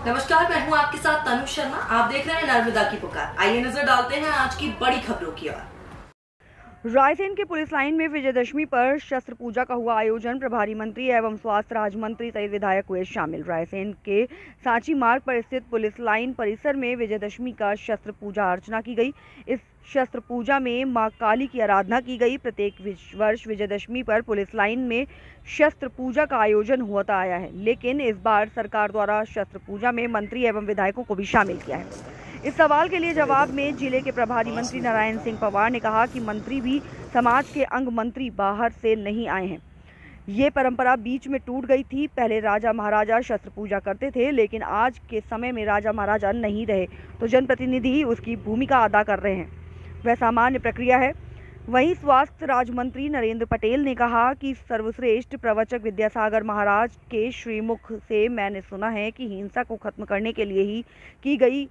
नमस्कार, मैं हूं आपके साथ तनु शर्मा। आप देख रहे हैं नर्मदा की पुकार। आइए नजर डालते हैं आज की बड़ी खबरों की ओर। रायसेन के पुलिस लाइन में विजयदशमी पर शस्त्र पूजा का हुआ आयोजन। प्रभारी मंत्री एवं स्वास्थ्य राज्य मंत्री सहित विधायक हुए शामिल। रायसेन के सांची मार्ग पर स्थित पुलिस लाइन परिसर में विजयदशमी का शस्त्र पूजा अर्चना की गई। इस शस्त्र पूजा में मां काली की आराधना की गई। प्रत्येक वर्ष विजयदशमी पर पुलिस लाइन में शस्त्र पूजा का आयोजन होता आया है, लेकिन इस बार सरकार द्वारा शस्त्र पूजा में मंत्री एवं विधायकों को भी शामिल किया है। इस सवाल के लिए जवाब में जिले के प्रभारी मंत्री नारायण सिंह पवार ने कहा कि मंत्री भी समाज के अंग मंत्री बाहर से नहीं आए हैं। ये परंपरा बीच में टूट गई थी। पहले राजा महाराजा शस्त्र पूजा करते थे, लेकिन आज के समय में राजा महाराजा नहीं रहे तो जनप्रतिनिधि उसकी भूमिका अदा कर रहे हैं। वह सामान्य प्रक्रिया है। वहीं स्वास्थ्य राज्य मंत्री नरेंद्र पटेल ने कहा कि सर्वश्रेष्ठ प्रवचक विद्यासागर महाराज के श्रीमुख से मैंने सुना है कि हिंसा को खत्म करने के लिए ही की गई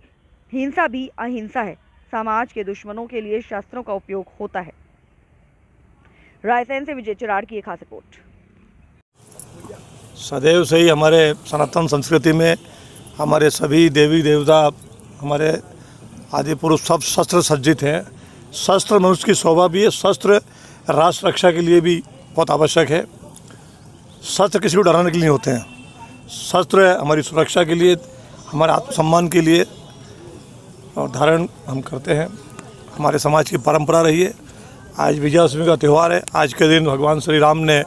हिंसा भी अहिंसा है। समाज के दुश्मनों के लिए शस्त्रों का उपयोग होता है। रायसेन से विजय चिराड़ की एक खास रिपोर्ट। सदैव से ही हमारे सनातन संस्कृति में हमारे सभी देवी देवता, हमारे आदि पुरुष सब शस्त्र सज्जित हैं। शस्त्र मनुष्य की शोभा भी है। शस्त्र राष्ट्र रक्षा के लिए भी बहुत आवश्यक है। शस्त्र किसी को डराने के लिए नहीं होते हैं। शस्त्र हमारी सुरक्षा के लिए, हमारे आत्मसम्मान के लिए और धारण हम करते हैं। हमारे समाज की परंपरा रही है। आज विजयादशमी का त्यौहार है। आज के दिन भगवान श्री राम ने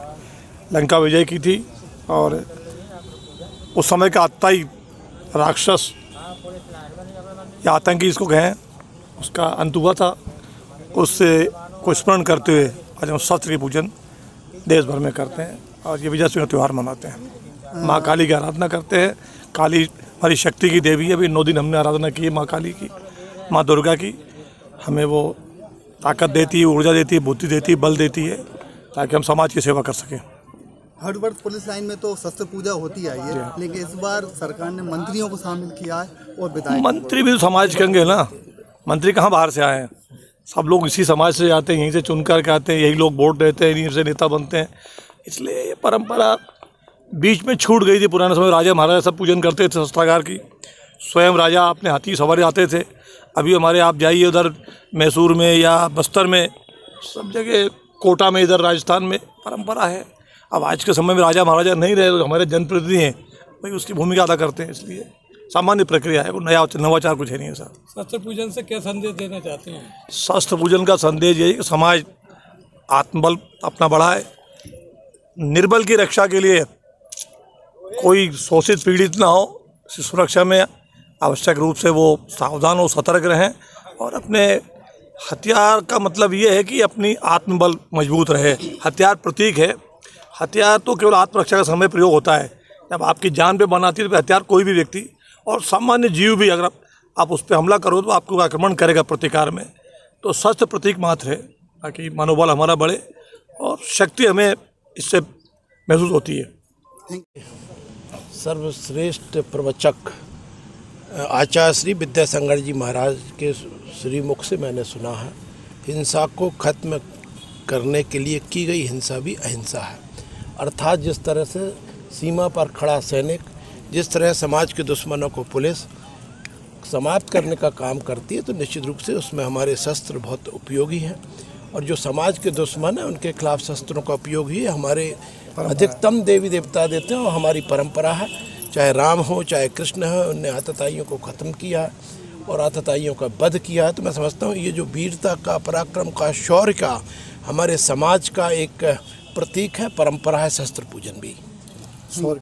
लंका विजय की थी और उस समय का आतताई राक्षस या आतंकी इसको कहें, उसका अंत हुआ था। उससे को स्मरण करते हुए आज हम शस्त्र की पूजन देश भर में करते हैं और ये विजयादशमी का त्यौहार मनाते हैं। माँ काली की आराधना करते हैं। काली हमारी शक्ति की देवी है। अभी 9 दिन हमने आराधना की है माँ काली की, माँ दुर्गा की। हमें वो ताकत देती है, ऊर्जा देती है, बुद्धि देती है, बल देती है, ताकि हम समाज की सेवा कर सकें। हर वर्ष पुलिस लाइन में तो शस्त्र पूजा होती आई है, लेकिन इस बार सरकार ने मंत्रियों को शामिल किया है और विधायक। मंत्री भी तो समाज के अंग है ना। मंत्री कहाँ बाहर से आए हैं? सब लोग इसी समाज से आते हैं, यहीं से चुन कर के आते हैं, यही लोग वोट देते हैं, यहीं से नेता बनते हैं। इसलिए ये परंपरा बीच में छूट गई थी। पुराने समय राजा महाराजा सब पूजन करते थे शस्त्रागार की। स्वयं राजा अपने हाथी सवार आते थे। अभी हमारे आप जाइए उधर मैसूर में या बस्तर में, सब जगह, कोटा में, इधर राजस्थान में परंपरा है। अब आज के समय में राजा महाराजा नहीं रहे तो हमारे जनप्रतिनिधि हैं, भाई उसकी भूमिका अदा करते हैं। इसलिए सामान्य प्रक्रिया है, वो नवाचार कुछ है नहीं सर। शस्त्र पूजन से क्या संदेश देना चाहते हैं? शस्त्र पूजन का संदेश यही कि समाज आत्मबल अपना बढ़ाए, निर्बल की रक्षा के लिए कोई शोषित पीड़ित ना हो, सुरक्षा में आवश्यक रूप से वो सावधान हो, सतर्क रहें और अपने हथियार का मतलब ये है कि अपनी आत्मबल मजबूत रहे। हथियार प्रतीक है। हथियार तो केवल आत्मरक्षा का समय प्रयोग होता है। जब आपकी जान पे बनाती है तो हथियार कोई भी व्यक्ति और सामान्य जीव भी, अगर आप उस पर हमला करो तो आपको आक्रमण करेगा प्रतिकार में। तो शस्त्र प्रतीक मात्र है ताकि मनोबल हमारा बढ़े और शक्ति हमें इससे महसूस होती है। सर्वश्रेष्ठ प्रवचक आचार्य श्री विद्यासागर जी महाराज के श्रीमुख से मैंने सुना है, हिंसा को खत्म करने के लिए की गई हिंसा भी अहिंसा है। अर्थात जिस तरह से सीमा पर खड़ा सैनिक, जिस तरह समाज के दुश्मनों को पुलिस समाप्त करने का काम करती है, तो निश्चित रूप से उसमें हमारे शस्त्र बहुत उपयोगी हैं। और जो समाज के दुश्मन हैं उनके खिलाफ शस्त्रों का उपयोग ही हमारे अधिकतम देवी देवता देते हैं और हमारी परंपरा है। चाहे राम हो, चाहे कृष्ण हो, उनने आतताइयों को ख़त्म किया और आतताइयों का वध किया। तो मैं समझता हूँ ये जो वीरता का, पराक्रम का, शौर्य का हमारे समाज का एक प्रतीक है, परंपरा है शस्त्र पूजन भी।